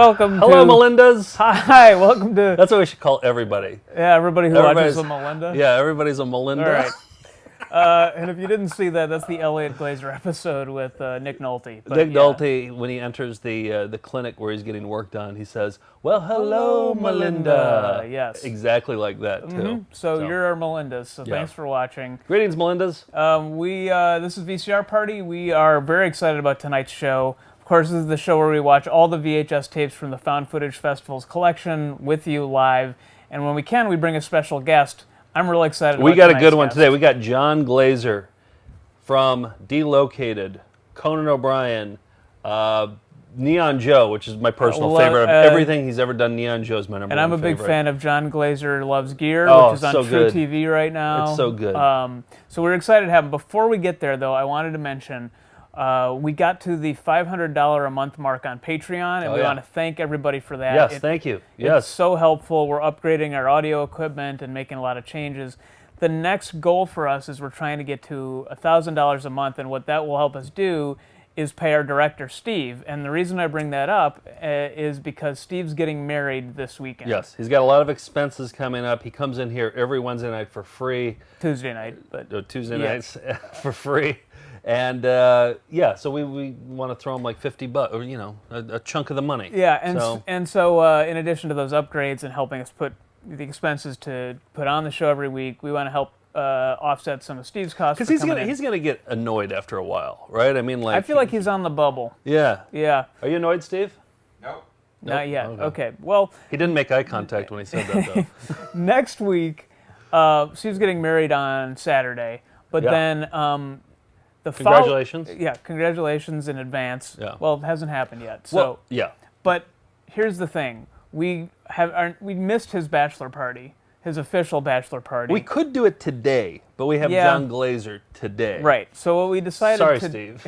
welcome Hello, to... Melindas. Hi, welcome to... That's what we should call everybody. Yeah, everybody who watches a Melinda. Yeah, everybody's a Melinda. All right. And if you didn't see that, that's the Elliot Glaser episode with Nick Nolte. But, Nick Nolte, when he enters the clinic where he's getting work done, he says, "Well, hello, Melinda." Yes. Exactly like that, too. Mm-hmm. So you're our Melindas, so thanks for watching. Greetings, Melindas. This is VCR Party. We are very excited about tonight's show. Of course, this is the show where we watch all the VHS tapes from the Found Footage Festival's collection with you live. And when we can, we bring a special guest. I'm really excited We about got a good one guest. today. We got Jon Glaser from Delocated, Conan O'Brien, Neon Joe, which is my personal favorite of everything he's ever done. Neon Joe is my number one favorite. And I'm a big fan of Jon Glaser Loves Gear, which is on so True good. TV right now. It's so good. So we're excited to have him. Before we get there, though, I wanted to mention we got to the $500 a month mark on Patreon, and we want to thank everybody for that. Yes, thank you. Yes. It's so helpful. We're upgrading our audio equipment and making a lot of changes. The next goal for us is we're trying to get to $1,000 a month, and what that will help us do is pay our director, Steve. And the reason I bring that up is because Steve's getting married this weekend. Yes, he's got a lot of expenses coming up. He comes in here every Wednesday night for free. Tuesday night, but Tuesday nights for free. And so we want to throw him like $50, or a chunk of the money. Yeah, and so in addition to those upgrades and helping us put the expenses to put on the show every week, we want to help offset some of Steve's costs. Because he's gonna get annoyed after a while, right? I mean, I feel like he's on the bubble. Yeah. Yeah. Are you annoyed, Steve? Nope. Not yet. Okay. Well, he didn't make eye contact when he said that, though. Next week, Steve's getting married on Saturday, but then. Congratulations. Congratulations in advance. Yeah. Well, it hasn't happened yet. So, But here's the thing: we missed his bachelor party, his official bachelor party. We could do it today, but we have Jon Glaser today. Right. So what we decided. Sorry, Steve.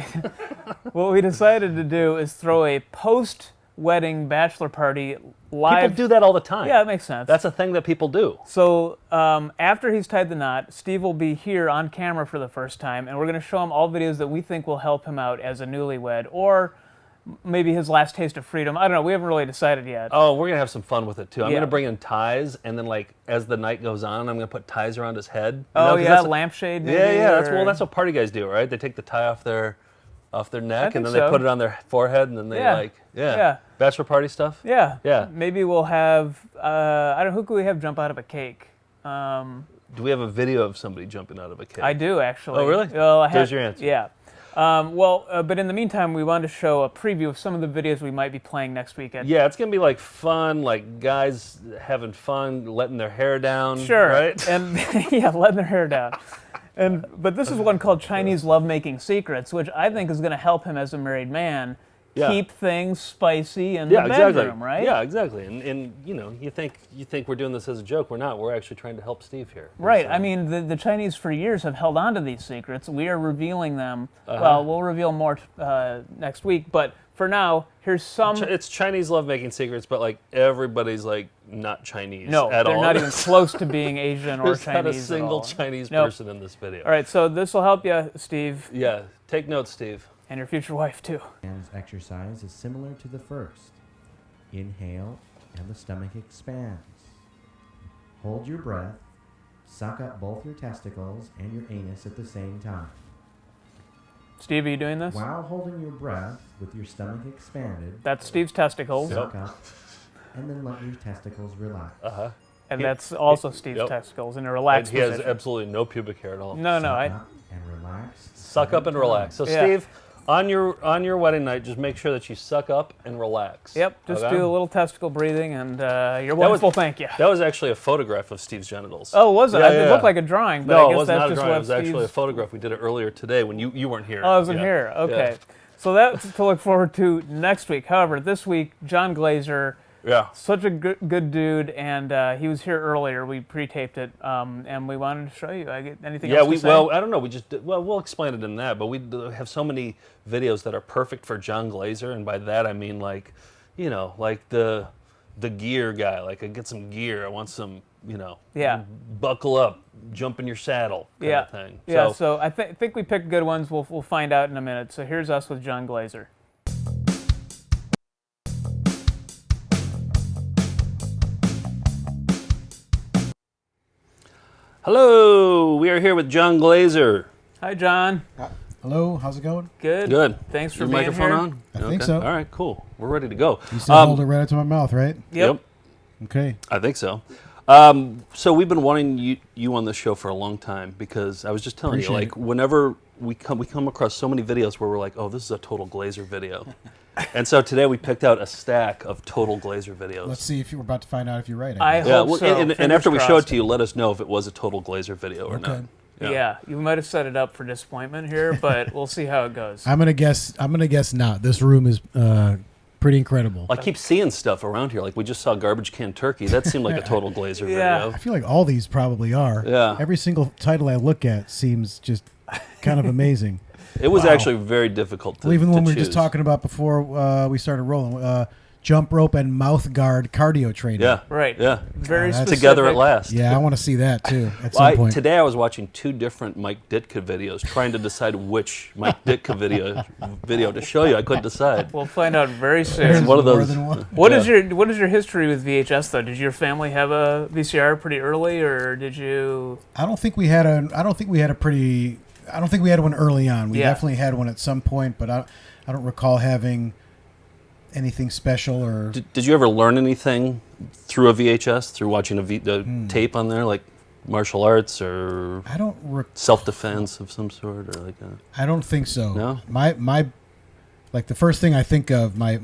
What we decided to do is throw a post-wedding bachelor party live. People do that all the time. Yeah, it makes sense. That's a thing that people do. So after he's tied the knot, Steve will be here on camera for the first time, and we're going to show him all videos that we think will help him out as a newlywed, or maybe his last taste of freedom. I don't know. We haven't really decided yet. Oh, we're going to have some fun with it, too. I'm going to bring in ties, and then, as the night goes on, I'm going to put ties around his head. Lampshade maybe? Yeah, that's what party guys do, right? They take the tie off their neck, and then they put it on their forehead, and then they bachelor party stuff? Yeah. Maybe we'll have, who could we have jump out of a cake? Do we have a video of somebody jumping out of a cake? I do, actually. Oh, really? Well, There's your answer. Yeah. But in the meantime, we wanted to show a preview of some of the videos we might be playing next weekend. Yeah, it's going to be fun, guys having fun, letting their hair down. Sure. Right? And letting their hair down. But this is one called Chinese Lovemaking Secrets, which I think is going to help him as a married man keep things spicy in the bedroom, right? Yeah, exactly. And you think we're doing this as a joke. We're not. We're actually trying to help Steve here. Right. I mean, the Chinese for years have held on to these secrets. We are revealing them. Well, we'll reveal more next week. But for now, here's some... It's Chinese lovemaking secrets, but everybody's not Chinese at all. No, they're not even close to being Asian or There's Chinese not a single Chinese person in this video. All right, so this will help you, Steve. Yeah, take notes, Steve. And your future wife, too. And exercise is similar to the first. Inhale, and the stomach expands. Hold your breath. Suck up both your testicles and your anus at the same time. Steve, are you doing this? While holding your breath with your stomach expanded. That's Steve's testicles. Suck up, and then let your testicles relax. And that's also Steve's testicles in a relaxed position. He has absolutely no pubic hair at all. No. Suck up and relax. Suck up and relax. So, Steve, on your wedding night, just make sure that you suck up and relax. Yep, just do a little testicle breathing, and your wife will thank you. That was actually a photograph of Steve's genitals. Oh, was it? It looked like a drawing, but I guess it was that's not a just drawing. what It was actually a photograph. We did it earlier today when you weren't here. Oh, I wasn't here. Okay. Yeah. So that's to look forward to next week. However, this week, Jon Glaser... Yeah. Such a good dude, and he was here earlier. We pre-taped it, and we wanted to show you. Anything else to say? Well, I don't know. We'll explain it in that, but we have so many videos that are perfect for Jon Glaser, and by that I mean the gear guy. I get some gear. I want some, buckle up, jump in your saddle kind of thing. Yeah. So I think we picked good ones. We'll find out in a minute. So here's us with Jon Glaser. Hello, we are here with Jon Glaser. Hi, John. Hello, how's it going? Good. Good. Thanks for Your being microphone here. on? I think so. All right, cool. We're ready to go. You said hold it right up to my mouth, right? Yep. Okay. I think so. So we've been wanting you on this show for a long time because I was just telling Appreciate you, like, it. whenever we come across so many videos where we're like, oh, this is a Total Glaser video. And so today we picked out a stack of Total Glaser videos. Let's see if you're about to find out if you're right. I guess. hope so. and Fingers after we show it crossed. to you, let us know if it was a Total Glaser video or Okay. not. Yeah, you might have set it up for disappointment here, but we'll see how it goes. I'm gonna guess not. This room is pretty incredible. I keep seeing stuff around here. Like we just saw Garbage Can Turkey. That seemed like a Total Glaser Yeah. video. I feel like all these probably are. Yeah. Every single title I look at seems just kind of amazing. It was Wow. actually very difficult to Well, even the one we were choose. just talking about before we started rolling, jump rope and mouth guard cardio training. Yeah. Right. Yeah. Very That's- specific. Together at last. Yeah, I want to see that too at some point. Today I was watching 2 different Mike Ditka videos, trying to decide which Mike Ditka video to show you. I couldn't decide. We'll find out very There's soon. one of more those- than one. What is your history with VHS though? Did your family have a VCR pretty early, or did you? I don't think we had one early on. We Yeah. definitely had one at some point, but I don't recall having anything special or. Did you ever learn anything through a VHS, through watching a tape on there, like martial arts or I don't. self-defense of some sort, or like a... I don't think so. No? My like the first thing I think of my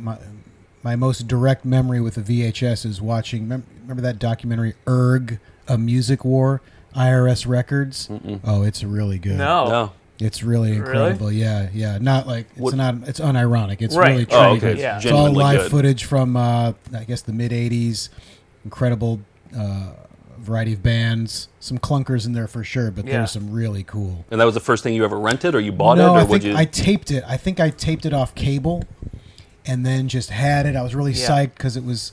most direct memory with a VHS is watching. Remember that documentary Erg, A Music War, IRS Records. Oh, it's really good. No. It's really incredible. Yeah. Not like it's It's unironic. It's Right. really Oh, truly okay. good. Yeah. It's all Genuinely live good. footage from I guess the mid '80s. Incredible variety of bands. Some clunkers in there for sure, but Yeah. there's some really cool. And that was the first thing you ever rented, or you bought No, it, or I would think you? I taped it. I think I taped it off cable, and then just had it. I was really Yeah. psyched because it was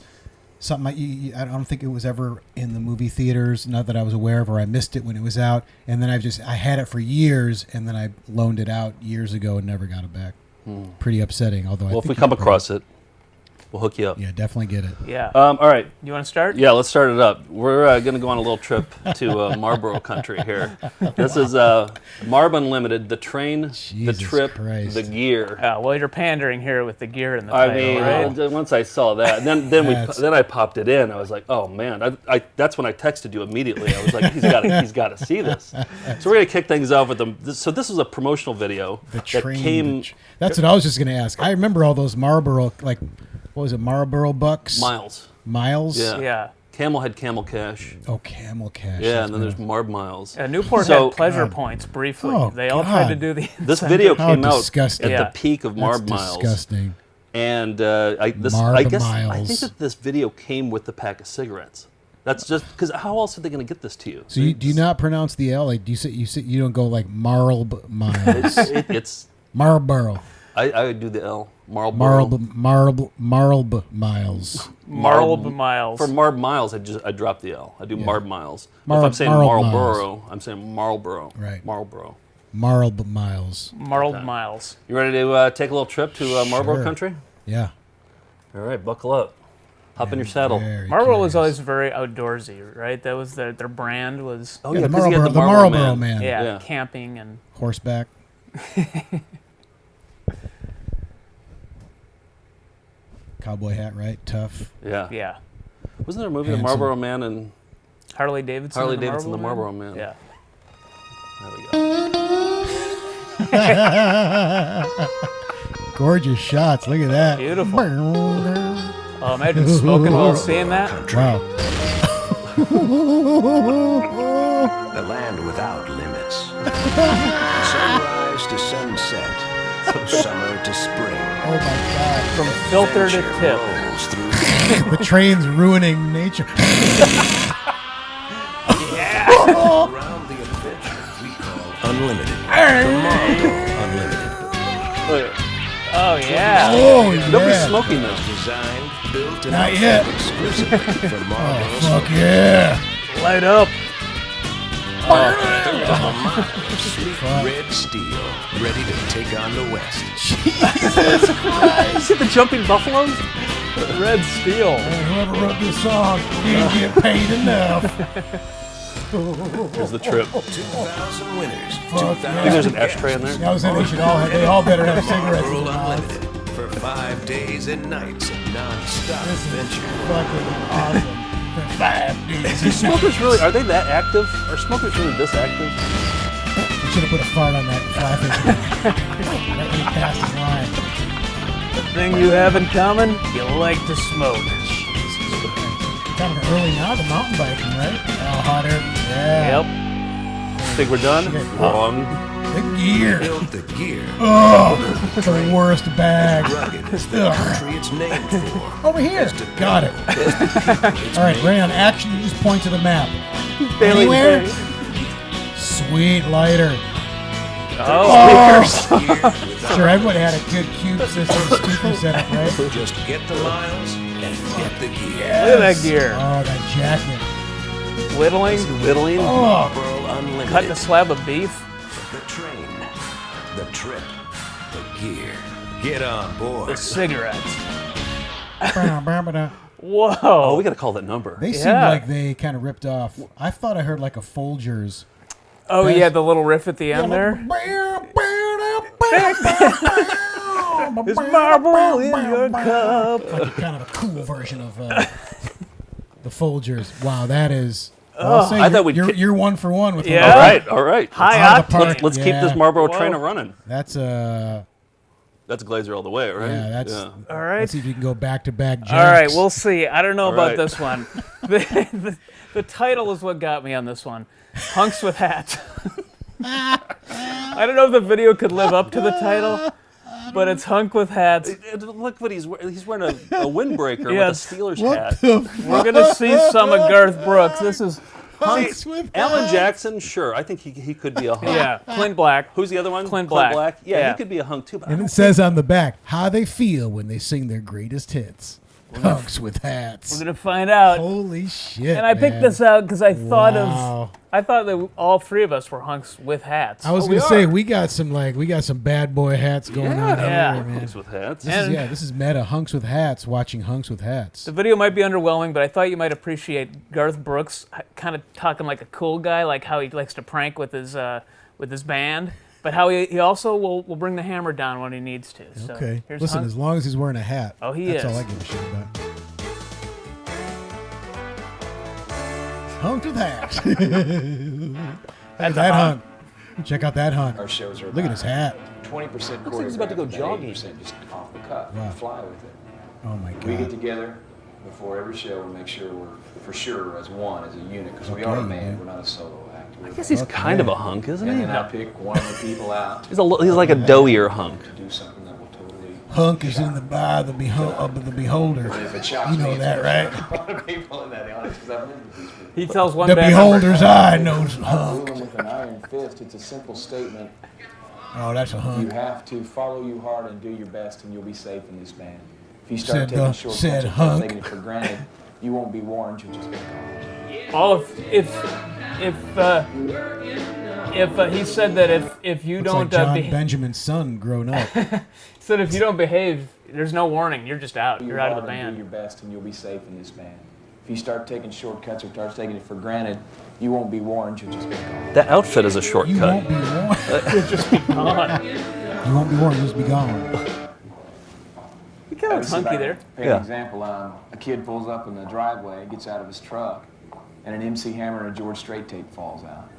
something I don't think it was ever in the movie theaters, not that I was aware of, or I missed it when it was out. And then I had it for years, and then I loaned it out years ago and never got it back. Pretty upsetting. Although Well, I if think we you come could across it, we'll hook you up. yeah, definitely get it. Yeah. All right. You want to start? Yeah, let's start it up. We're going to go on a little trip to Marlboro country here. This is Marb Unlimited, the train, the Jesus trip, Christ. the gear. Well, you're pandering here with the gear in the I title, mean, right? once I saw that, and That's- then I popped it in. I was like, oh man, that's when I texted you immediately. I was like, he's got to see this. So we're gonna kick things off with them. So this was a promotional video The that train. came That's what I was just going to ask. I remember all those Marlboro, like, what was it, Marlboro Bucks? miles. Miles? Yeah. Yeah. Camel had Camel Cash. Oh, Camel Cash. Yeah, That's and then there's good. Marb Miles. Newport So- had pleasure God. points briefly. Oh, they all tried to God. do the. This video How came out disgusting. at Yeah. the peak of That's Marb Miles. disgusting. And Marb I think Miles. that this video came with the pack of cigarettes. That's just because how else are they going to get this to you? So do you not pronounce the L? Like, do you don't go like Marlb Miles, It's Marlboro, I would do the L. Marlboro. Marlb Miles. Marlb Miles. For Marb Miles, I drop the L. I do Marb Miles. If Marb- I'm saying Marlb Marlboro, I'm saying Marlboro. Right. Marlboro. Marlb Miles. Marlb Miles. You ready to take a little trip to Marlboro Sure. country? Yeah. All right, buckle up. Hop in your saddle. Very Marlboro was curious. always very outdoorsy, right? That was their brand was Oh Yeah, the 'cause he had Marlboro, the Marlboro Man. yeah, camping and Horseback. Cowboy hat, right? Tough. Yeah. yeah. Wasn't there a movie, The Handsome. Marlboro Man, and Harley Davidson. Harley and the Davidson, The Marlboro Marlboro Man? Yeah. There we go. Gorgeous shots. Look at that. Beautiful. Wow. Oh, imagine smoking while seeing that. The land without limits. Sunrise to sunset. Summer to spring. Oh my God. From filter to Adventure tip. rolls through The train's ruining nature. around the adventure we call unlimited. Tomorrow unlimited. Oh yeah. Oh, Nobody's yeah. smoking this. Designed, built, and Not outfitted yet. exclusively for Marlboro Fuck yeah. Light up. Sleek red steel, ready to take on the West. You see the jumping buffaloes? Red steel. Whoever wrote this song didn't get paid enough. Here's the trip. 2,000 winners. Fuck 2,000 I think there's an guests. ashtray in there. I was saying they all better have cigarettes in Marlboro their mouths. Unlimited for 5 days and nights of non-stop This is adventure. fucking awesome. For 5 days. Smokers really, are they that active? Are smokers really this active? You should have put a fart on that flapping. That really passed his line. The thing you have in common, you like to smoke. Kind of early now, the mountain biking, right? Oh, hotter. Yeah. Yep. Think we're done? Shit. Wrong. The gear. Build the gear. Oh, the worst bag. Rugged is the country it's named for. Over here. Got it. All right, Ray, on action, you just point to the map. Daily Anywhere? thing. Sweet lighter. Oh, Sure, everybody had a good cube system speaker setup, right? Just get the miles and get the gear. look at that gear. Oh, that jacket. Whittling, Whittling. Oh, Marlboro Unlimited. cutting a slab of beef. The train, the trip, the gear. Get on board. The cigarettes. ba-da-ba-ba-da. Whoa. Oh, we got to call that number. They seemed Yeah. like they kind of ripped off. I thought I heard like a Folgers. Oh, yeah, the little riff at the end there. It's Marlboro in your cup. Like kind of a cool version of the Folgers. Wow, that is. I'll say I thought we'd you're 1 for 1 with Yeah. All right, all right. High Out of the octane. park. Let's keep this Yeah. Marlboro Whoa. train running. That's That's Glaser all the way, right? yeah, that's. All right. Let's see if you can go back to back. All right, we'll see. I don't know All about right. this one. The title is what got me on this one. Hunks with hats. I don't know if the video could live up to the title, but it's Hunk with hats. Look what he's wearing. He's wearing a windbreaker Yes. with a Steelers What hat. the We're going to see some of Garth Brooks. This is, Hunks with Alan hats? Jackson, sure. I think he could be a hunk. yeah, Clint Black. Who's the other one? Clint Black. Yeah, Yeah. he could be a hunk too. But I And don't it says on the back how they feel when they sing their greatest hits. Hunks with hats. We're going to find out. Holy shit! And I picked man. this out because I thought Wow. that all three of us were hunks with hats. I was gonna say we got some bad boy hats going on Yeah. here, man. hunks with hats. This is meta. Hunks with hats. Watching Hunks with hats. The video might be underwhelming, but I thought you might appreciate Garth Brooks kind of talking like a cool guy, like how he likes to prank with his band, but how he also will bring the hammer down when he needs to. So Okay. here's Listen, Hunk. as long as he's wearing a hat. Oh, he that's is. all I give a shit about. Hunks with hats. Look at that hunk. Check out that hunk. Our shows are Look at his hat. 20% like he's about to go choreographed, jogging. 80% just off the cuff. Wow. Fly with it. Oh my We get god. together before every show and make sure we're for sure as one, as a unit, because we Okay, are a man. band. We're not a solo act. I guess he's kind of a hunk, isn't And he? then I pick one of the people out He's like a doughier hunk. to do something that will totally. Hunk is in the eye of the beholder. If it shocks You me, know it's that, gonna right? shock a lot of people in that audience because I've lived with these people. He tells one The band member, beholder's eye knows hunk. Ruling with an iron fist. It's a simple statement. Oh, that's a You hunk. have to follow you hard and do your best, and you'll be safe in this band. If you Said start taking the- shortcuts said and hunk. taking it for granted, you won't be warned. You'll just be gone. oh, if he said that if you Looks don't like John behave, Benjamin's son grown up. said if you don't behave, there's no warning. You're just out. You're out of the hard and do band. your best, and you'll be safe in this band. If you start taking shortcuts or start taking it for granted, you won't be warned. You'll just be gone. That outfit is a You shortcut. won't be warned. God. You won't be warned. You'll just be gone. You kind of hunky there. For Yeah. example, a kid pulls up in the driveway, gets out of his truck, and an MC Hammer and a George Strait tape falls out.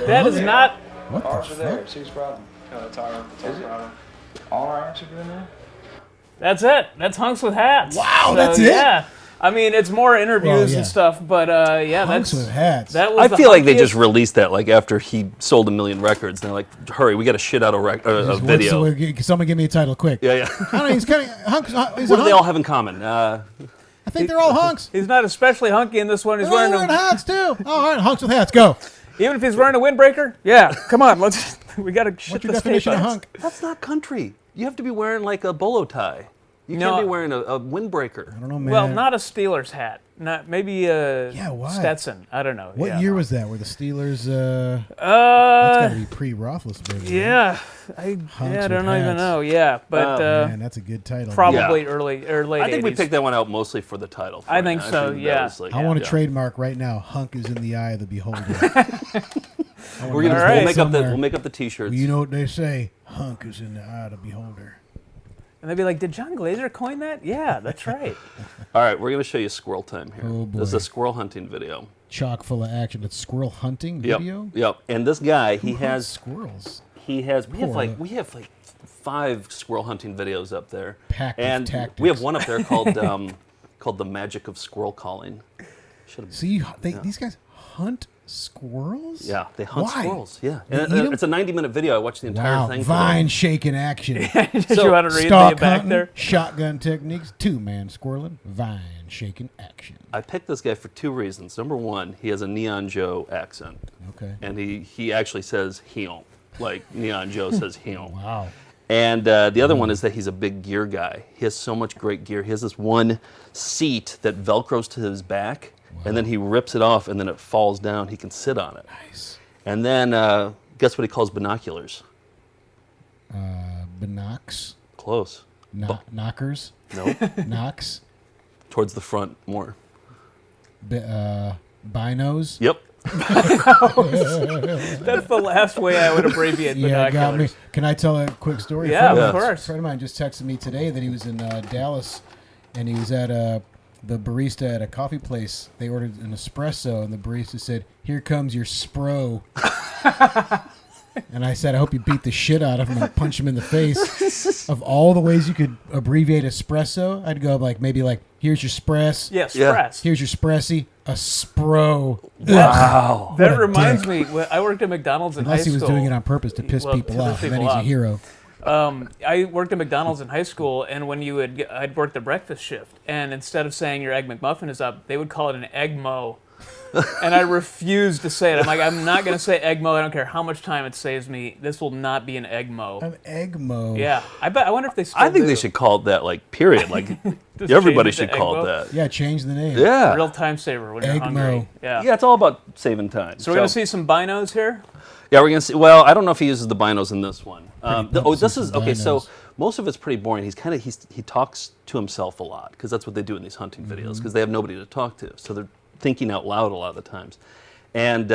That is not. What the Ours are there. fuck? Serious problem. Is it? All our amps are doing that? That's it. That's hunks with hats. Wow, that's it? Yeah. I mean, it's more interviews Well, yeah. and stuff, but yeah, Hunks that's with hats. that was. I the feel like they hunkiest- just released that like after he sold 1 million records. And they're like, hurry, we got to shit out a What's the video. way- Can someone give me a title quick? Yeah, yeah. I don't know. He's kind of hunks. He's a What do they hunk. all have in common? I think they're all hunks. He's not especially hunky in this one. He's They're all wearing wearing a, hats too. Oh, all right, hunks with hats. Go. even if he's wearing a windbreaker. Yeah, come on, let's. We got to shit What's your this tape definition of out. hunk? That's not country. You have to be wearing like a bolo tie. You No, can't be wearing a windbreaker. I don't know, man. Well, not a Steelers hat. Not maybe a why? Stetson. I don't know. What year was that? Were the Steelers? That's Uh, got to be pre-Roethlisberger. yeah, I Hunks don't with even hats. know. Yeah, but Right? Man, that's a good title. probably Yeah. early or late. I think we 80s. picked that one out mostly for the title. I for think it. so, that yeah. was like- I want to yeah. trademark right now. Hunk is in the eye of the beholder. We're gonna All right. we'll make up the T-shirts. You know what they say? Hunk is in the eye of the beholder. And they'd be like, "Did Jon Glaser coin that?" Yeah, that's right. All right, we're gonna show you squirrel time here. Oh, boy. This is a squirrel hunting video. Chock full of action. It's squirrel hunting Yep. video. Yep. And this guy, Who he hunts has squirrels. we have Poor. like 5 squirrel hunting videos up there. Packed with and tactics. we have one up there called called The Magic of Squirrel Calling. Should've- See, these guys hunt squirrels. Yeah, they hunt Why? squirrels. Yeah, They and eat 'em? it's a 90-minute video. I watched the entire Wow, thing. today. vine shaking action. Did So, you want to read the Stalk back hunting, there? shotgun techniques, 2-man squirreling, vine shaking action. I picked this guy for 2 reasons. Number one, he has a Neon Joe accent, Okay. and he actually says "heel," like Neon Joe says "heel." Wow. And the other one is that he's a big gear guy. He has so much great gear. He has this one seat that velcros to his back, and then he rips it off, and then it falls down. He can sit on it. Nice. And then guess what he calls binoculars? Binocs. Close. Knockers. Nope. Knocks. Towards the front more. Binos. Yep. That's the last way I would abbreviate Yeah, got me. binoculars. Can I tell a quick story? Yeah, A of friend course. A friend of mine just texted me today that he was in Dallas, and he was at the barista at a coffee place. They ordered an espresso, and the barista said, "Here comes your spro." And I said, "I hope you beat the shit out of him and punch him in the face." Of all the ways you could abbreviate espresso, I'd go maybe here's your spress. Yeah, Yeah. Spress. Here's your spressy. A spro. Wow. That What a reminds dick. me. When I worked at McDonald's in Unless high he was school. doing it on purpose to piss Well, people to piss off, and then people he's a off. hero. I worked at McDonald's in high school, and when I'd work the breakfast shift, and instead of saying your egg McMuffin is up, they would call it an egg mo. And I refused to say it. I'm like, I'm not going to say egg mo. I don't care how much time it saves me. This will not be an egg mo. An egg mo. Yeah, I wonder if they still I think do. they should call it that, like, period. Like, Just everybody change it should to call Egg it Mo. that. Yeah, change the name. Yeah. Real time saver when you're Egg hungry. mo. Yeah. Yeah, it's all about saving time. So we're going to see some binos here? Yeah, we're gonna see. Well, I don't know if he uses the binos in this one. pumped This some is okay. So binos. most of it's pretty boring. He talks to himself a lot because that's what they do in these hunting videos because they have nobody to talk to. So they're thinking out loud a lot of the times. And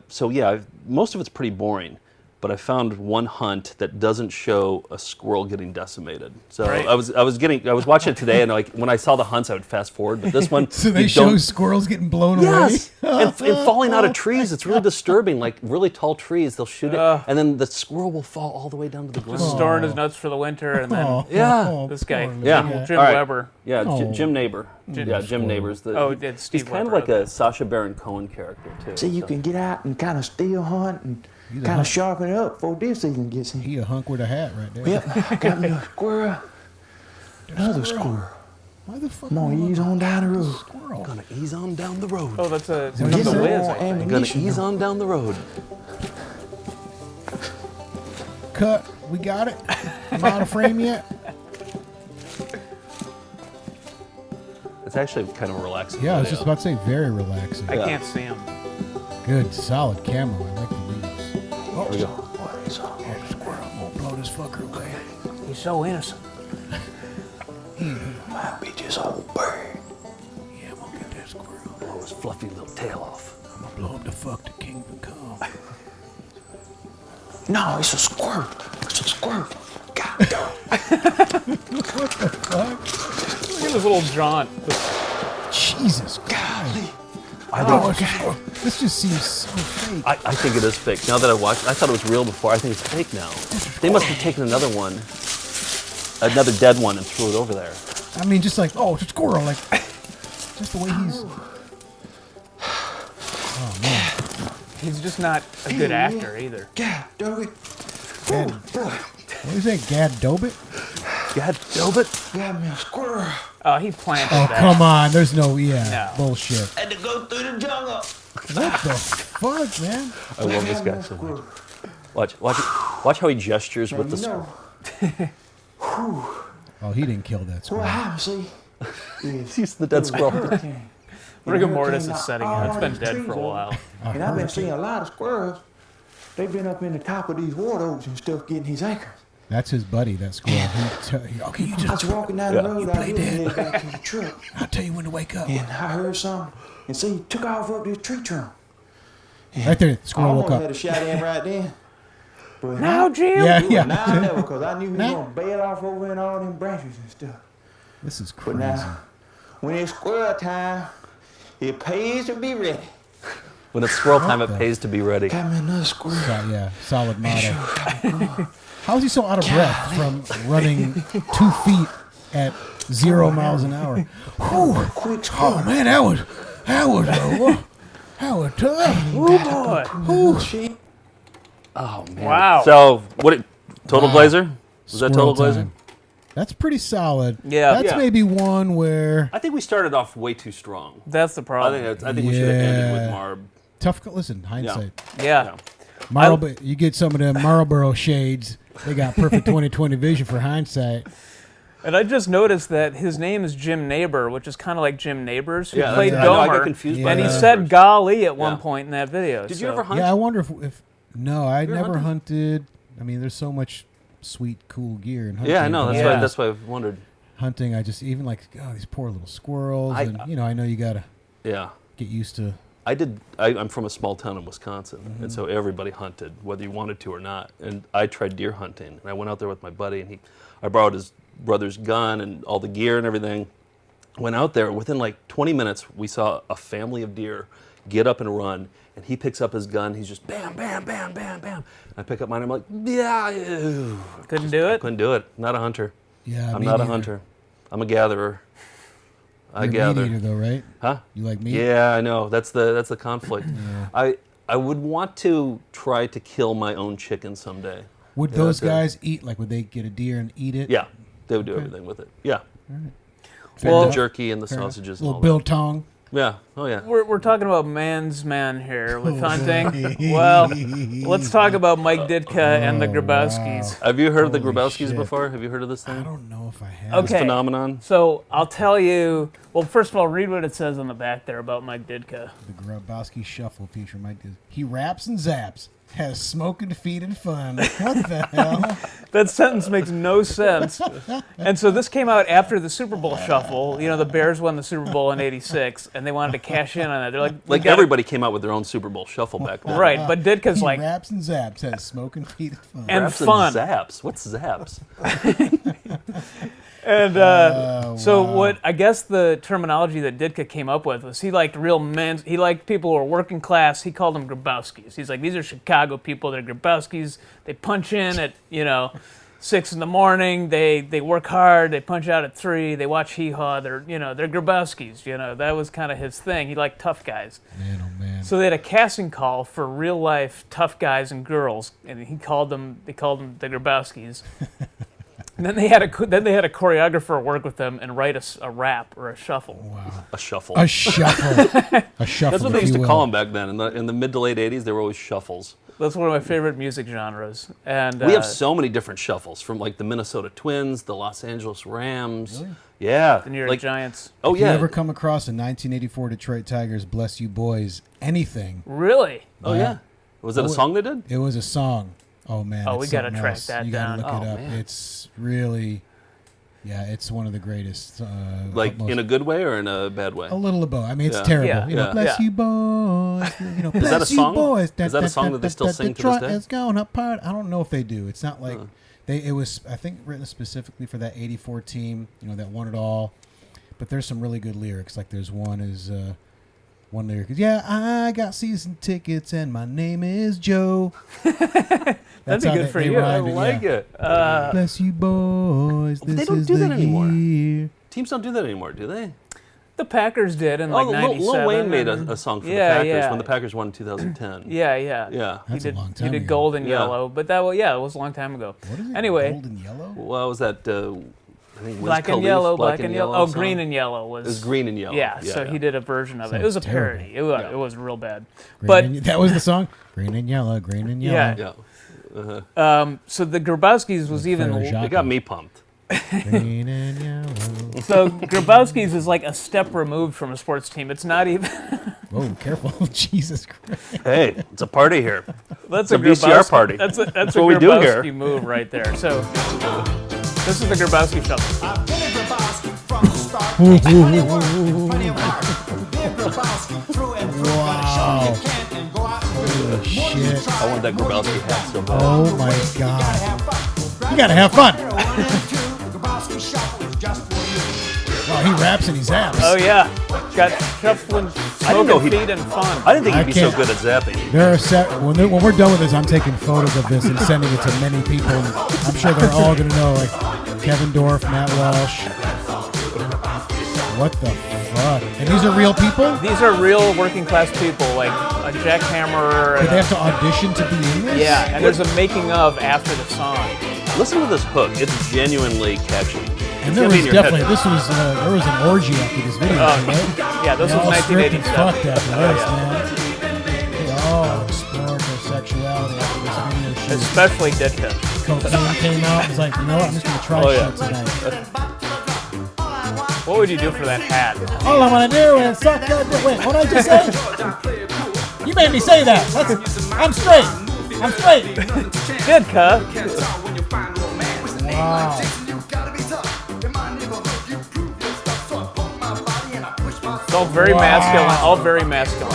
so yeah, most of it's pretty boring. But I found one hunt that doesn't show a squirrel getting decimated. So Right. I was watching it today, and like when I saw the hunts, I would fast forward. But this one, So they you show don't- squirrels getting blown Yes, away? and falling out of trees. It's really disturbing. Like really tall trees, they'll shoot it, and then the squirrel will fall all the way down to the ground. Just storing his nuts for the winter, and then Oh, Yeah. oh, this guy, poor Yeah. little guy. Jim All right. Weber. Yeah, Oh. Jim Neighbor. Yeah, Jim Neighbor's the. Oh, it's Steve He's kind of Weber, like a okay. Sacha Baron Cohen character too. See, you so- can get out and kind of still hunt and He's a kind hunt. of sharpen it up before deer season gets in. He a hunk with a hat right there. Yep, got me a squirrel. Another squirrel. Why the fuck? Come on, would I ease want on down the a road. Squirrel. Gonna ease on down the road. Oh, that's a what the he Wiz, said? I think. Gonna ammunition, ease though. on down the road. Cut. We got it. I'm out of frame yet. It's actually kind of a relaxing. Yeah, I was video. just about to say very relaxing. I Yeah. can't see him. Good, solid camo. I like the leaves. Here we go. Here's a squirrel. I'm gonna blow this fucker away. He's so innocent. Might be just old bird. Yeah, I'm gonna get that squirrel. Blow his fluffy little tail off. I'm gonna blow up the fuck the kingdom come. No, it's a squirrel. It's a squirrel. God damn. Look at this little jaunt. Jesus Golly. This just seems so fake. I think it is fake. Now that I watched, I thought it was real before. I think it's fake now. They must have taken another one, another dead one, and threw it over there. I mean, just like, oh, it's a squirrel. Like, just the way he's. Oh, man. He's just not a good actor either. God dog it. Gad, Boy, what is that, Gad Dobit? God, Dobit. got me a squirrel. Oh, he planted Oh, that. come on. There's no, yeah, No. bullshit. Had to go through the jungle. What the fuck, man? I love this guy so much. Watch how he gestures with the. You know, Oh, he didn't kill that What squirrel. happened, see? He's the dead squirrel. Rigor mortis is setting in. It's been dead for a while. And I've been seeing a lot of squirrels. They've been up in the top of these water oaks and stuff getting his acorns. That's his buddy, that squirrel. Okay, you I was just walking down the road, I play was dead. headed back to the truck, I'll tell you when to wake up. and I heard something, and see, he took off up this tree trunk. Right there, the I squirrel woke almost had up. a shot in right then. But Now, Jim. Yeah. now I never, because I knew he was Now. going to bail off over in all them branches and stuff. This is But crazy. now, when it's squirrel time, it pays to be ready. When it's squirrel time, it pays to be ready. Got me another squirrel. Yeah, solid motto. How is he so out of breath from running 2 feet at 0 miles an hour? Ooh, Quick squirrel. oh man, that was tough. Oh boy. Ooh, shit. Oh man! Wow. So what? Total Wow. Glazer? Was that Squirrel Total Glazer? time. That's pretty solid. Yeah. That's Yeah. maybe one where I think we started off way too strong. That's the problem. I think we should have ended with Yeah. Marb. tough. Listen, hindsight. Yeah. Marlboro, you get some of them Marlboro shades. They got perfect 20/20 vision for hindsight. And I just noticed that his name is Jim Neighbor, which is kind of like Jim Neighbors, who Yeah, played I know, I Gomer. get confused by and he that at said first. golly at one Yeah. point in that video. Did so- you ever hunt? Yeah, I wonder if no, I ever never hunted? hunted. I mean, there's so much sweet, cool gear in hunting. Yeah, I know. That's Yeah. why. That's why I've wondered. Hunting, I just even like these poor little squirrels, I- and I know you gotta Yeah. get used to. I'm from a small town in Wisconsin, Mm-hmm. and so everybody hunted, whether you wanted to or not. And I tried deer hunting, and I went out there with my buddy, and I borrowed his brother's gun and all the gear and everything. Went out there. Within like 20 minutes, we saw a family of deer get up and run. And he picks up his gun. He's just bam, bam, bam, bam, bam. I pick up mine. I'm like, yeah, ew. Couldn't do it? Couldn't do it. Not a hunter. Yeah, I'm me not a neither. hunter. I'm a gatherer. I You're a gather. meat eater, though, right? Huh? You like meat? Yeah, I know. That's the conflict. I would want to try to kill my own chicken someday. Would Yeah, those that's it. guys eat? Like, would they get a deer and eat it? Yeah, they would do everything with it. Yeah, Well, the jerky and the Fair enough. sausages and Little all biltong. that. Yeah. Oh yeah. we're talking about man's man here with Oh, hunting. Well, let's talk about Mike Ditka and the Grabowskis. Have you heard of the Holy Grabowskis shit. before? Have you heard of this I thing? don't know if I have. Okay. This phenomenon. So I'll tell you. Well, first of all, read what it says on the back there about Mike Ditka. The Grabowski Shuffle feature Mike did. He raps and zaps, has smoking, feed, and fun. What the hell? That sentence makes no sense. And so this came out after the Super Bowl shuffle. You know, the Bears won the Super Bowl in '86, and they wanted to cash in on that. They're like, we Like gotta- everybody came out with their own Super Bowl shuffle back then. right? But Ditka's He like, raps and zaps, has smoking, feed, and fun. And Raps fun. zaps. What's zaps? and so wow. what? I guess the terminology that Ditka came up with was he liked real men. He liked people who were working class. He called them Grabowskis. He's like, these are Chicago people. They're Grabowskis. They punch in at 6 a.m. They work hard. They punch out at 3. They watch Hee Haw. They're Grabowskis. That was kind of his thing. He liked tough guys. Man, oh man. So they had a casting call for real life tough guys and girls, and they called them the Grabowskis. And then they had a choreographer work with them and write a rap or a shuffle. Wow. A shuffle. A shuffle. A shuffle. That's what they if used you to will. call them back then. In the mid to late 80s, they were always shuffles. That's one of my favorite music genres. And We have so many different shuffles, from like the Minnesota Twins, the Los Angeles Rams. Yeah. the New York like, Giants. Oh If you yeah. ever come across a 1984 Detroit Tigers "Bless You Boys" anything, Really? Oh yeah. Was it a song they did? it was a song. Oh man. Oh, it's we gotta something track else. that You gotta down. look it Oh, up. man. It's really, it's one of the greatest. Like utmost- in a good way or in a bad way? a little of both. I mean, it's Yeah. terrible. Yeah. Yeah. Bless Yeah. you boys. Bless that a you song? boys. Is that a song that they still sing to this Detroit day? is going apart. I don't know if they do. It's not like it was. I think written specifically for that '84 team. That won it all. But there's some really good lyrics. Like there's one lyric is, yeah, I got season tickets and my name is Joe. That'd be how good for you. I rhymed it, like yeah. it. Bless you boys. But they This don't is do the that anymore. year. Teams don't do that anymore, do they? The Packers did in like Lil '97. Wayne made a song for the Yeah, Packers yeah. when the Packers won in 2010. Yeah. Yeah. That's he a did, long time He did ago. Gold and Yeah. Yellow, but it was a long time ago. What is it? Anyway, Gold and yellow? Well, was that I think Wiz Black and Khalifa, Yellow, Black and Yellow. Oh, song? Green and Yellow was. It was Green and Yellow. Yeah, so he did a version of it. It was a Sounds terrible. parody. It was real bad. Green But and, that was the song. Green and yellow. Green and yellow. Yeah. Yeah. so the Grabowskis was even Fire It got me pumped. Green and yellow. So Grabowski's is like a step removed from a sports team. It's not even. Whoa, careful. Jesus Christ. Hey, it's a party here. That's a VCR party. That's a what we do here. Grabowski move right there. So this is the Grabowski shuffle. I've been a Grabowski from the start. Plenty of work, plenty of heart. Been Grabowski through and through. Gotta show you can and go out and do Holy it. More than you shit. try. I want that Grabowski hat so bad. Oh my You gotta God. have fun. You gotta have fun. One and two, the Grabowski shuffle is just for you. Wow, he raps and he zaps. Oh yeah, got shuffling, didn't know smoking he- feet and fun. I didn't think I he'd be so can't- good at zapping. There are when we're done with this, I'm taking photos of this and sending it to many people. And I'm sure they're all gonna know, like Kevin Dorff, Matt Walsh. What the fuck? And these are real people? These are real working class people, like a jackhammer. Did And they have to audition to be in this? yeah, and there's a making of after the song. Listen to this hook. It's genuinely catchy. And It's there gonna be was in your head. definitely there was an orgy after this video, right? Yeah, this They was all stripped and 1987. fucked after Oh, this, yeah. man. They all explored their sexuality after this video shoot. Especially Ditka. Cocaine came out. It's like, you know what? I'm just gonna try Oh, yeah. shit tonight. What would you do for that hat? All I wanna do is suck your dick. Wait, what did I just say? You made me say that. I'm straight. I'm straight. Ditka. Wow. It's all very Wow. masculine. All very masculine.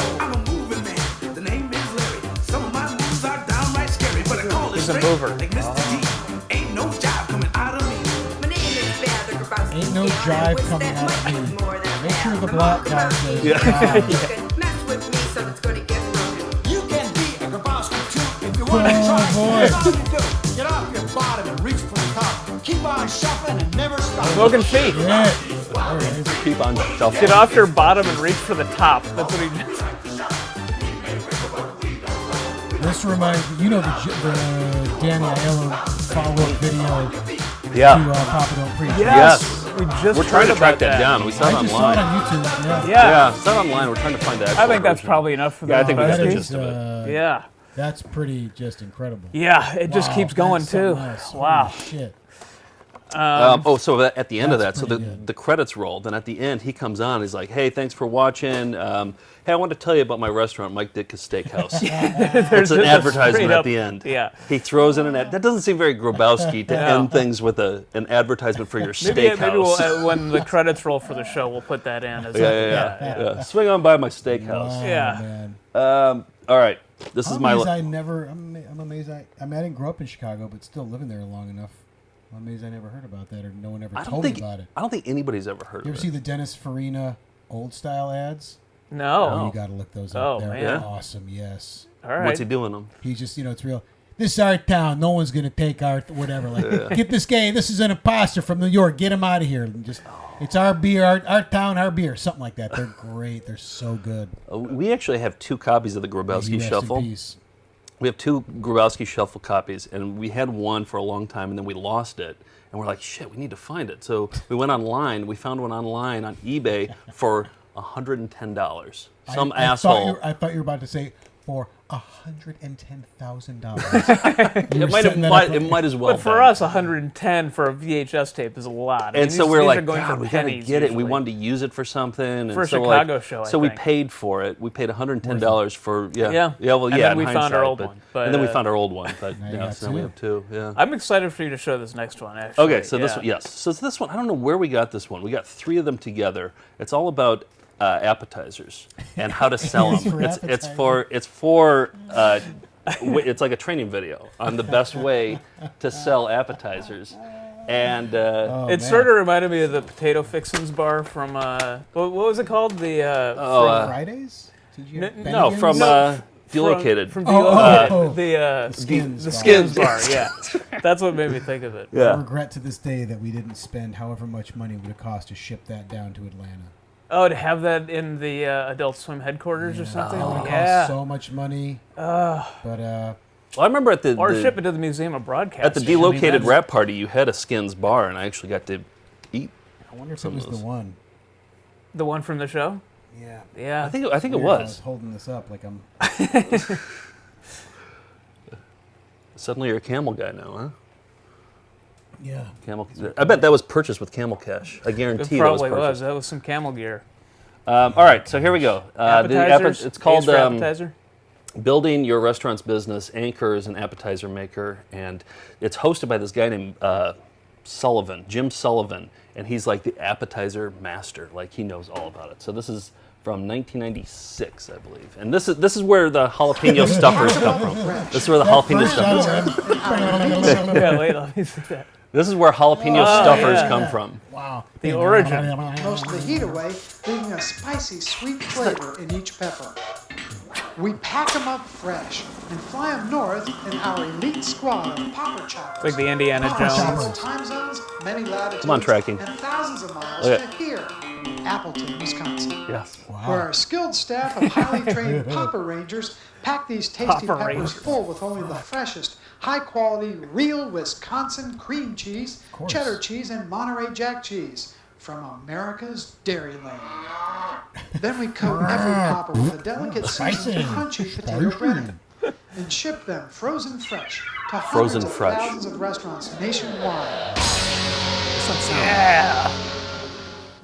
He's a mover. Ain't no jive coming out of me. Make sure the black guy says You can be a Grabowski too if you want to try. boy. That's all you do. Get off your bottom and reach for the top. Keep on shuffling and never stop. Smoking feet. Yeah. There it is. Keep on shuffling. Get off your bottom and reach for the top. That's what he did. This reminds me, you know the Danny Aiello follow-up video to Yeah. Papa Don't Preach. Yes. We just We're trying to heard track about that down. We saw it I just saw it online. on YouTube. Yeah. Yeah. It's not online. We're trying to find the actual I think that's version. probably enough for the Yeah, I think we got the Grabowski. gist of it. Yeah. That's pretty just incredible. Yeah, it just Wow, keeps going that's too. something else. Wow. Holy shit. So at the end of that, That's so pretty good. the credits rolled, and at the end he comes on. He's like, "Hey, thanks for watching. Hey, I wanted to tell you about my restaurant, Mike Ditka's Steakhouse." It's an just a advertisement straight at up- the end. yeah. He throws in an ad. That doesn't seem very Grabowski to No. end things with an advertisement for your Maybe steakhouse. we'll, when the credits roll for the show, we'll put that in. As Yeah. Swing on by my steakhouse. Wow, Yeah. man. All right, this is I'm my. amazed I'm amazed I didn't grow up in Chicago, but still living there long enough. I'm amazed I never heard about that, or no one ever I don't told me think about it. I don't think anybody's ever heard You of ever it. see the Dennis Farina old style ads? No. Oh, you got to look those up. Oh, They're man. awesome. Yes. All right. What's he doing them? He's just, it's real. This is our town. No one's gonna take our whatever. Like, get this guy. This is an imposter from New York. Get him out of here. And just, it's our beer, our town, our beer. Something like that. They're great. They're so good. We actually have 2 copies of the Grabowski Rest in Shuffle. peace. We have 2 Grabowski Shuffle copies, and we had one for a long time, and then we lost it. And we're like, shit, we need to find it. So we went online. We found one online on eBay for $110. Some asshole. I thought you were about to say for $110,000. It might as well. But for been. us, 110 for a VHS tape is a lot. I mean, And so these- we're these like, are going God, for we gotta pennies get it. We usually. wanted to use it for something. And For a so we're like- Chicago show, I So we think. paid for it. We paid $110 for Yeah. Well, And yeah. then in we found our hindsight, old but- one, but, and then we found our old one. But Now you yeah, got so now we two. have 2. Yeah. I'm excited for you to show this next one, actually. Okay, so this Yeah. one, yes. So this one, I don't know where we got this one. We got 3 of them together. It's all about appetizers and how to sell It's them. for It's like a training video on the best way to sell appetizers. And It sort of reminded me of the Potato Fixins bar from, what was it called? The, Fridays? no, from Delocated. From Oh, the Skins the bar. Skins bar, yeah. That's what made me think of it. I yeah. regret to this day that we didn't spend however much money it would have cost to ship that down to Atlanta. Oh, to have that in the Adult Swim headquarters or something? It would have Yeah. cost so much money. But Well, I remember at Or the ship it to the Museum of Broadcasting. at the Delocated rap party, you had a Skins bar, and I actually got to eat. I wonder if it was the one. The one from the show? Yeah. Yeah. I think it Weird, I was. was holding this up like I'm. Suddenly you're a camel guy now, huh? Yeah. Camel. I bet that was purchased with Camel Cash. I It guarantee probably that was was. purchased. That was some camel gear. All right, so here we go. Appetizers. It's called Ace for appetizer. Building Your Restaurant's Business. Anchor is an appetizer maker, and it's hosted by this guy named Sullivan, Jim Sullivan, and he's like the appetizer master. Like, he knows all about it. So this is from 1996, I believe, and this is where the jalapeno stuffers come from. This is where the jalapeno stuffers. Yeah, wait, let me see that. This is where jalapeno stuffers yeah. come from. Wow. The origin. Most of the heat away, leaving a spicy, sweet flavor in each pepper. We pack them up fresh and fly them north in our elite squad of popper choppers. It's like the Indiana Popper Jones. several time zones, many latitudes, Come on, tracking. and thousands of miles Look to at- here, Appleton, Wisconsin. Yes. Where our skilled staff of highly trained popper rangers pack these tasty Popper peppers Rangers. full with only the freshest, high-quality, real Wisconsin cream cheese, cheddar cheese, and Monterey Jack cheese from America's Dairyland. Then we coat every popper with a delicate seasoned crunchy potato breading and ship them frozen fresh to Frozen hundreds of fresh. thousands of restaurants nationwide. Yeah.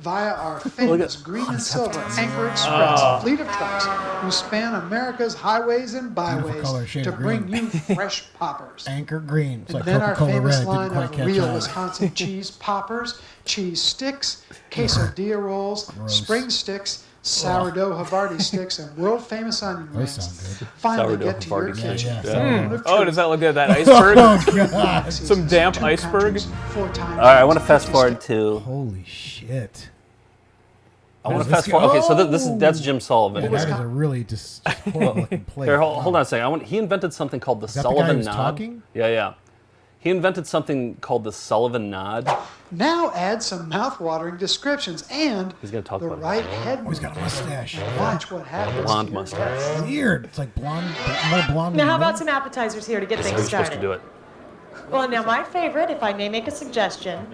Via our famous green and silver Anchor Express fleet of trucks who span America's highways and byways color, shade to of bring green. you fresh poppers. Anchor green. It's And like then our Coca-Cola famous Red. line Didn't quite of catch real on. Wisconsin cheese poppers, cheese sticks, quesadilla rolls, Gross. spring sticks, sourdough Havarti sticks, and world famous onion Those rings. sound good. Finally Sourdough get to your Havarti sticks. kitchen. Yeah. Oh, does that look good? That iceberg? Oh, God. Some damp Two iceberg? countries, 4 times All right, I want to 50 fast forward sticks. to. Holy shit. I want to this fast forward. Okay, so guy- that's Jim Sullivan. Yeah, that is a really just horrible looking plate. Here, hold on a second. He invented something called the that the guy Sullivan who's Nod. talking? Yeah. He invented something called the Sullivan Nod. Now add some mouth-watering descriptions and He's gonna talk the about it. right head Oh, he's got a mustache. Watch what happens. Blonde to your mustache. guests. Weird. It's like blonde, more blonde. Now, than how me. about some appetizers here to get That's how things you're supposed to started? do it. Well, now my favorite, if I may make a suggestion,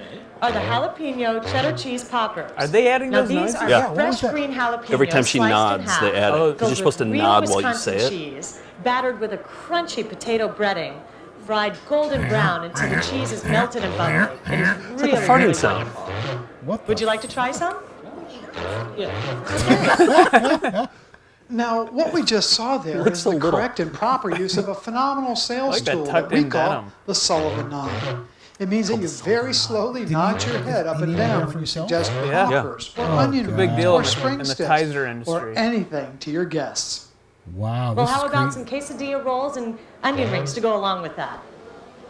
are the jalapeno cheddar cheese poppers. Are they adding Now those these noises? are Yeah. What fresh was that? green jalapenos. Every time she sliced in nods, half, they add it. Oh, Because you're filled supposed to with real nod while you Wisconsin say it. cheese, battered with a crunchy potato breading, fried golden brown until the cheese is melted and bubbly. It is It's like really, a farting really sound. wonderful. What the Would you like to try some? Now, what we just saw there looks is so the little. correct and proper use of a phenomenal sales like that tool that tucked we in call denim. the Sullivan Nod. It means that you very slowly nod your head up did and you hear down for when you yourself? suggest Yeah. poppers or onion God. Big rings deal or in the- spring in the sticks Tizer or industry. anything to your guests. Wow. Well, this how is about great. some quesadilla rolls and onion rings to go along with that?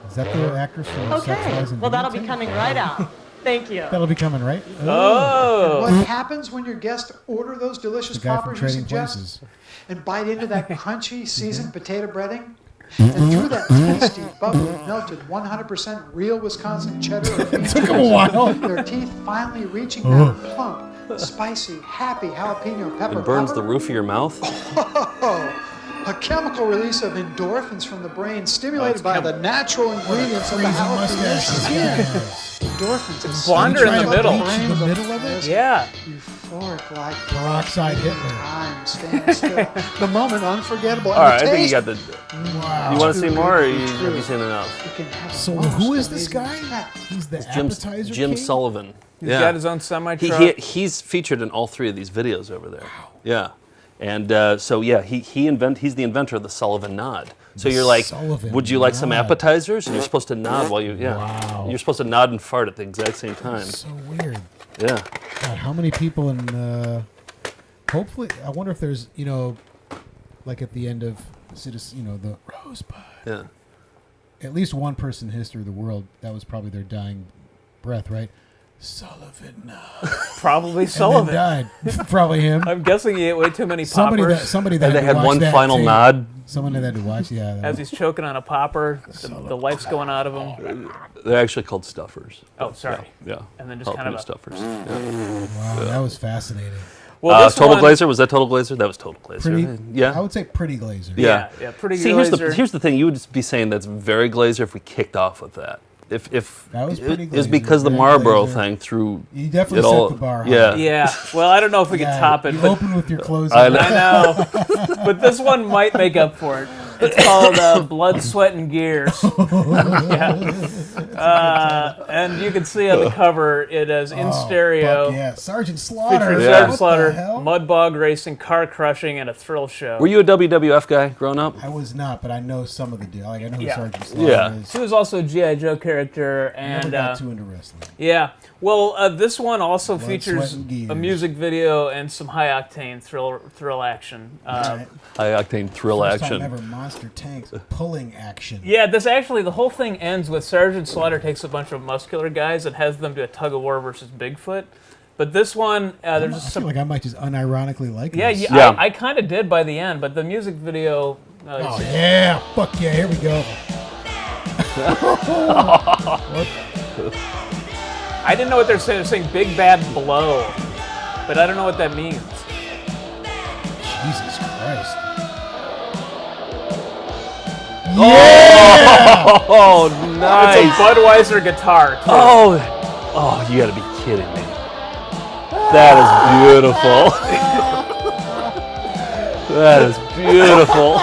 Is that the actress from Sex, Okay. Lies, and Well, that'll be Videotape? coming right out. Thank you. That'll be coming, right? Oh. What happens when your guests order those delicious The guy from poppers you Trading suggest Places. and bite into that crunchy seasoned potato breading? And through that tasty, bubbly, melted 100% real Wisconsin cheddar or beef Took him a while. their teeth finally reaching that plump, spicy, happy jalapeno pepper It burns the popper? roof of your mouth. A chemical release of endorphins from the brain stimulated by the natural ingredients of the Crazy jalapeno mustache. skin. Yes. Endorphins and Blonder in the stimulate middle. brain In the of middle of it? Yeah. Euphoric like Peroxide Hitler. time stands still. The moment unforgettable. All right, I and the think you got taste, the. Wow. You want to see Too more, or good to be have you true. seen enough? you can have So most who is this amazing guy? effect. He's the Jim, appetizer Jim king? Sullivan. He's got his own semi truck. He's featured in all three of these videos over there. Yeah, and so yeah, he's the inventor of the Sullivan Nod. So you're like, Sullivan would you like some Nod. appetizers? And you're supposed to nod while you Wow. You're supposed to nod and fart at the exact same time. So weird. Yeah. God, how many people in? Hopefully, I wonder if there's like at the end of the Rosebud. Yeah. At least one person in the history of the world that was probably their dying breath, right? Sullivan. No. Probably And Sullivan. then died. Probably him. I'm guessing he ate way too many Somebody poppers. that And they to had watch one that final tape. nod. Someone that had to watch. Yeah. that As was- he's choking on a popper, the life's going out of him. They're actually called stuffers. Oh, sorry. Yeah. And then just kind of Jalapeno a- stuffers. Yeah. wow, that was fascinating. Well, this Total one, Glazer, was that Total Glazer? That was Total Glazer. Pretty. Yeah. I would say pretty Glazer. Yeah. Yeah, pretty See, Glazer. here's the thing. You would just be saying that's very Glazer if we kicked off with that. If That was pretty it was Glazer, because the very Marlboro Glazer. thing threw You definitely it set all. the bar high. Yeah. Yeah. Well, I don't know if we can Yeah, top it, You but open with your clothes. I on. know. I know. But this one might make up for it. It's called Blood, Sweat, and Gears. And you can see on the cover it is in stereo. Fuck yeah, Sgt Slaughter. Featuring Yeah. Sgt Slaughter, What the hell? mud bog racing, car crushing, and a thrill show. Were you a WWF guy growing up? I was not, but I know some of the deal. Like I know who Yeah. Sgt Slaughter Yeah. is. She was also a G.I. Joe character, I never and got too into wrestling. yeah. Well, this one also Blood, features Sweat, and Gears. a music video and some high octane thrill action. Right. High octane thrill First action. time ever monster tanks pulling action. Yeah, the whole thing ends with Sgt. Slaughter takes a bunch of muscular guys and has them do a tug of war versus Bigfoot. But this one, there's I just feel some. like I might just unironically like Yeah, this. Yeah. I kind of did by the end, but the music video. Oh yeah, fuck yeah, here we go. I didn't know what they're saying. They're saying "Big Bad Blow," but I don't know what that means. Jesus Christ. Oh, It's nice. a Budweiser guitar. Too. Oh, you gotta be kidding me. That is beautiful. That is beautiful.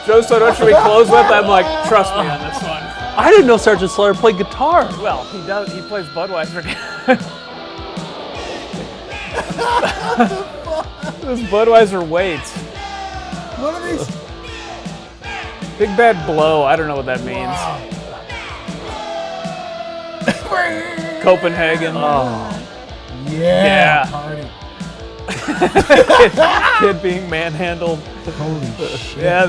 Joe, so what should we close with? I'm like, trust me on this one. I didn't know Sgt. Slaughter played guitar. Well, he does. He plays Budweiser. This Budweiser waits. What are these? Big Bad Blow. I don't know what that means. Copenhagen. Yeah. Yeah. Party. Kid being manhandled. Holy shit. Yeah.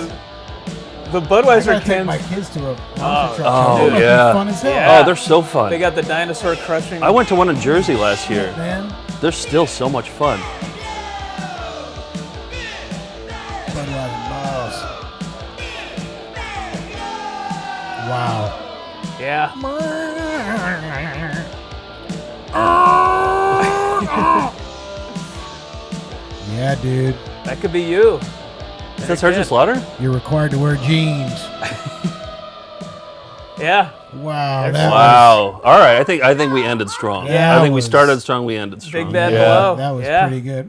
The I Budweiser gotta take cans. my kids to a monster truck. Oh, show. That might be yeah. fun as hell. Yeah. Oh, they're so fun. They got the dinosaur crushing. I went to one in Jersey last year. Man. They're still so much fun. Budweiser balls. Wow. Yeah. Yeah, dude. That could be you. Is that Sgt. Slaughter? You're required to wear jeans. Yeah. Wow. That Wow. All right. I think we ended strong. Yeah, I think we was- started strong. We ended strong. Big Bad yeah. Blow. That was Yeah. pretty good.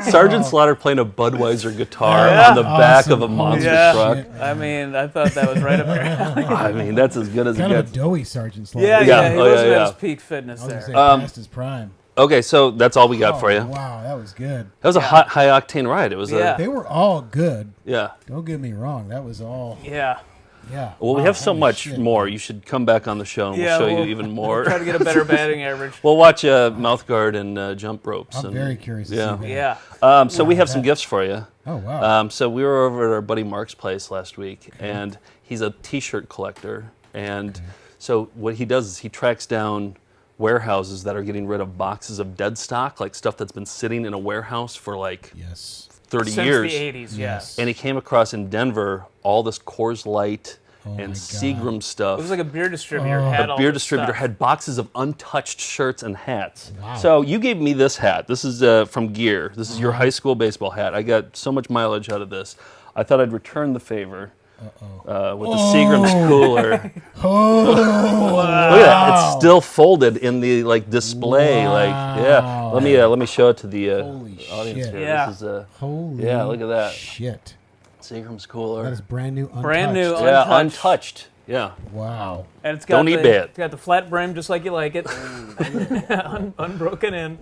Sgt. Slaughter playing a Budweiser guitar Yeah. on the back Awesome. of a monster Yeah. truck. I mean, I thought that was right up there. I mean, that's as good as it Kind of a gets. doughy Sgt. Slaughter. Yeah, Yeah. he Oh, wasn't yeah, at yeah. his peak fitness I was there. gonna say past his prime. Okay, so that's all we got for you. Wow, that was good. That was a high octane ride. It was Yeah. They were all good. yeah. Don't get me wrong. That was all. Yeah. Yeah. Well, we Wow, have so holy much shit. more. You should come back on the show and we'll show you even more. Try to get a better batting average. We'll watch mouth guard and jump ropes. I'm and, very curious to yeah. see that. Yeah. So we have some gifts for you. Oh, wow. So we were over at our buddy Mark's place last week, and he's a T-shirt collector. And so what he does is he tracks down warehouses that are getting rid of boxes of dead stock, like stuff that's been sitting in a warehouse for like Yes. 30 Since years. the 80s, yes. And he came across in Denver all this Coors Light Oh my and God. Seagram stuff. It was like a beer distributor. Oh. Had The all beer this distributor stuff. had boxes of untouched shirts and hats. Wow. So you gave me this hat. This is from Gear. This is your high school baseball hat. I got so much mileage out of this. I thought I'd return the favor with the Seagram's cooler. Oh, Look at that! It's still folded in the display. Wow. Let me show it to the Holy audience shit. here. Yeah. This is holy yeah, look at that. shit. Seagram's cooler. That is brand new, untouched. Brand new, yeah, untouched. untouched. Yeah. Wow. And it's got Don't the, eBay it. It's got the flat brim just like you like it. Unbroken in.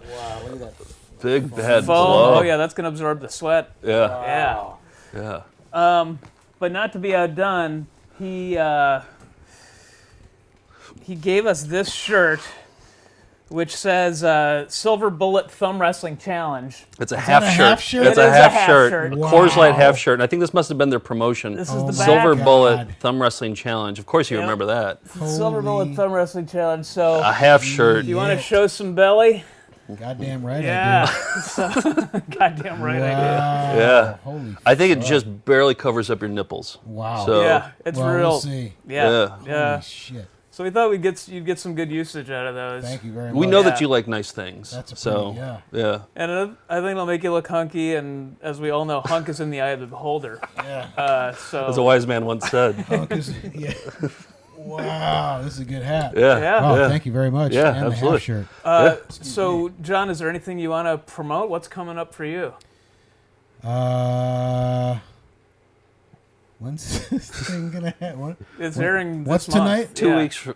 Big bad Foam. blow. Oh yeah, that's gonna absorb the sweat. Yeah. Yeah. Yeah. But not to be outdone, he gave us this shirt, which says "Silver Bullet Thumb Wrestling Challenge." It's a that half a shirt. half shirt? It's It a is a half half shirt. shirt. A Coors Light Wow. half shirt. And I think this must have been their promotion. This is Oh the my back. Silver God. Bullet Thumb Wrestling Challenge. Of course you Yep. remember that. Silver Bullet Holy- Thumb Wrestling Challenge. So, A half shirt. do you want to Yeah. show some belly? Goddamn right Yeah. I So, goddamn do. right Wow. I Yeah. Holy I think it fuck. just barely covers up your nipples. Wow. So, do. Yeah, it's Well, real. we'll see. Yeah. Yeah. Holy shit. So we thought you'd get some good usage out of those. Thank you very much. We know that Yeah. you like nice things. That's a so pretty- yeah. yeah. And I think it'll make you look hunky, and as we all know, hunk is in the eye of the beholder. Yeah. So As a wise man once said. Oh, 'cause- yeah. Wow, this is a good hat. Yeah. Yeah. Oh, Yeah. thank you very much. Yeah, and absolutely. the half shirt. So John, is there anything you want to promote? What's coming up for you? When's this thing gonna happen? It's airing What's this month. tonight? 2 Yeah. weeks.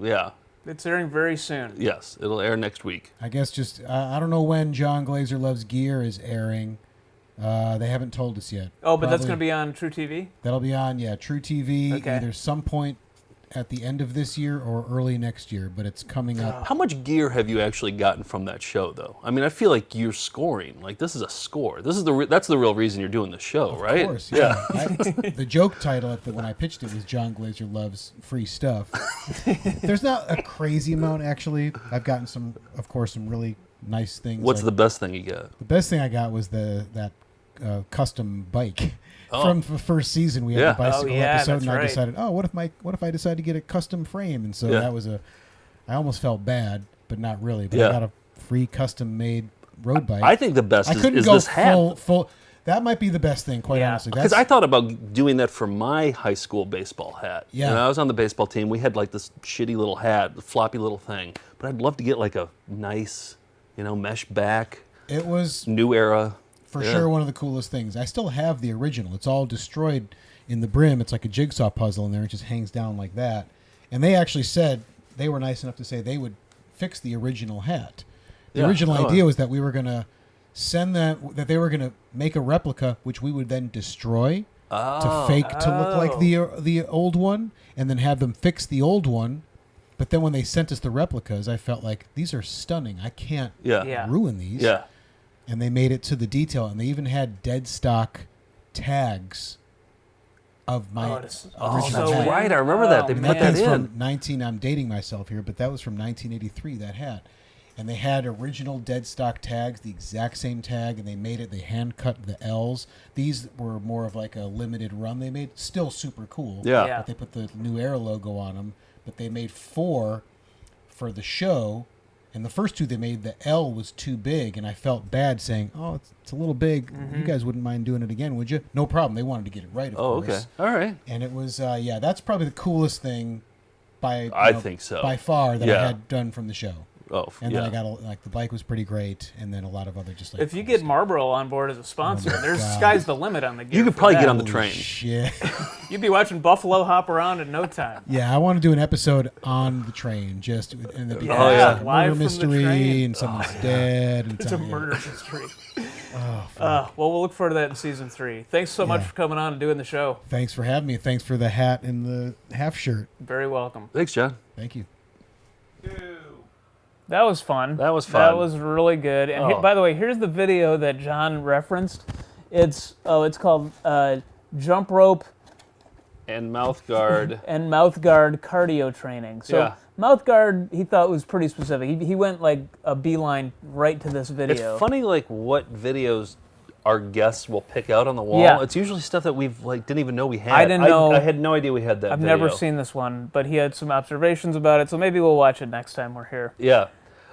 Yeah. It's airing very soon. Yes, it'll air next week. I guess just I don't know when Jon Glaser Loves Gear is airing. They haven't told us yet. Oh, but that's Probably- going to be on True TV? That'll be on, True TV, Okay. either some point at the end of this year or early next year, but it's coming up. How much gear have you actually gotten from that show, though? I mean, I feel like you're scoring. Like, this is a score. This is that's the real reason you're doing the show, right? Of course, yeah. The joke title when I pitched it was Jon Glaser Loves Free Stuff. There's not a crazy amount, actually. I've gotten some really nice things. What's like, the best thing you got? The best thing I got was that custom bike. From the first season, we had the bicycle episode, and I decided, what if I decide to get a custom frame? And so that was I almost felt bad, but not really. But I got a free custom made road bike. I think the best is this hat. Full. That might be the best thing, quite honestly. Because I thought about doing that for my high school baseball hat. Yeah. When I was on the baseball team, we had like this shitty little hat, the floppy little thing. But I'd love to get like a nice, mesh back. It was new era. For sure, one of the coolest things. I still have the original. It's all destroyed in the brim. It's like a jigsaw puzzle in there. It just hangs down like that. And they actually said, they were nice enough to say they would fix the original hat. The original idea was that we were going to send that they were going to make a replica, which we would then destroy to fake to look like the old one, and then have them fix the old one. But then when they sent us the replicas, I felt like, these are stunning. I can't ruin these. Yeah. And they made it to the detail, and they even had dead stock tags of my original hat. Right, I remember that. They put that in. I'm dating myself here, but that was from 1983, that hat. And they had original dead stock tags, the exact same tag, and they hand cut the L's. These were more of like a limited run they made. Still super cool. Yeah. But they put the New Era logo on them, but they made 4 for the show. And the first 2 they made, the L was too big, and I felt bad saying, it's a little big. You guys wouldn't mind doing it again, would you? No problem. They wanted to get it right, of course. Okay. All right. And it was, that's probably the coolest thing by far that I had done from the show. Oh, and then I got the bike was pretty great, and then a lot of other just like. If you get Marlboro on board as a sponsor, sky's the limit on the gear. You could probably get on the train. Shit. You'd be watching Buffalo hop around in no time. Yeah, I want to do an episode on the train, just in the live murder from mystery, the train. and someone's dead. And it's a murder mystery. Well, we'll look forward to that in season 3. Thanks so much for coming on and doing the show. Thanks for having me. Thanks for the hat and the half shirt. Very welcome. Thanks, John. Thank you. That was fun. That was fun. That was really good. And by the way, here's the video that John referenced. It's called Jump Rope and Mouth Guard cardio training. So mouth guard, he thought was pretty specific. He went like a beeline right to this video. It's funny, like what videos our guests will pick out on the wall. Yeah. It's usually stuff that we've didn't even know we had. I didn't know. I had no idea we had that. I've video. never seen this one, but he had some observations about it. So maybe we'll watch it next time we're here. Yeah.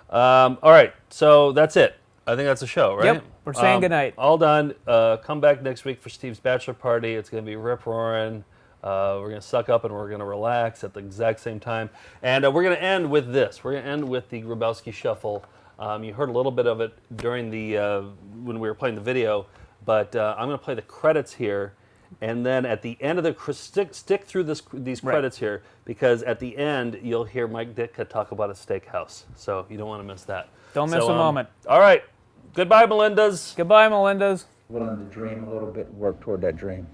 All right. So that's it. I think that's the show, right? Yep. We're saying goodnight. All done. Come back next week for Steve's bachelor party. It's going to be rip-roaring. We're going to suck up and we're going to relax at the exact same time. And we're going to end with this. We're going to end with the Grabowski Shuffle. You heard a little bit of it during the when we were playing the video, but I'm going to play the credits here. And then at the end of the stick through these credits here, because at the end you'll hear Mike Ditka talk about a steakhouse. So you don't want to miss that. Don't miss a moment. All right. Goodbye, Melinda's. Goodbye, Melinda's. Willing to dream a little bit and work toward that dream.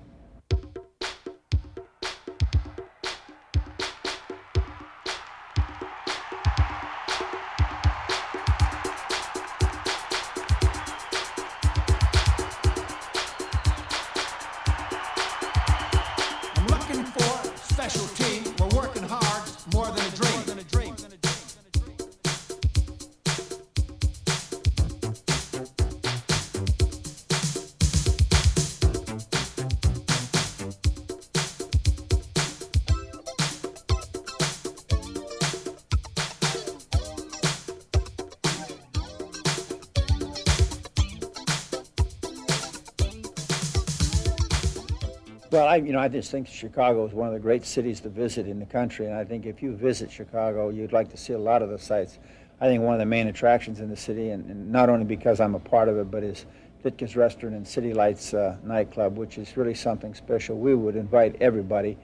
Well, I just think Chicago is one of the great cities to visit in the country, and I think if you visit Chicago, you'd like to see a lot of the sights. I think one of the main attractions in the city, and not only because I'm a part of it, but is Ditka's Restaurant and City Lights nightclub, which is really something special. We would invite everybody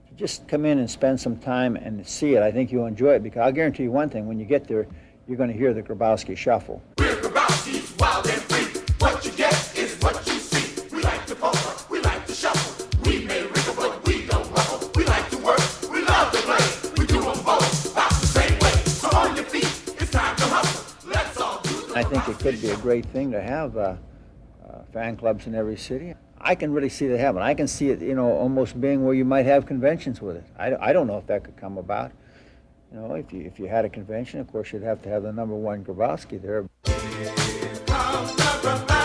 to just come in and spend some time and see it. I think you'll enjoy it, because I'll guarantee you one thing, when you get there, you're going to hear the Grabowski Shuffle. We're Grabowski's wild and free. What you get is what you see. We like to polka, we like to shuffle. We may wriggle, but we don't ruffle. We like to work, we love to play. We do them both about the same way. So on your feet, it's time to hustle. Let's all do the I think it could be a great thing to have fan clubs in every city. I can really see that happen. I can see it, almost being where you might have conventions with it. I don't know if that could come about. If you had a convention, of course, you'd have to have the #1 Grabowski there. Here comes the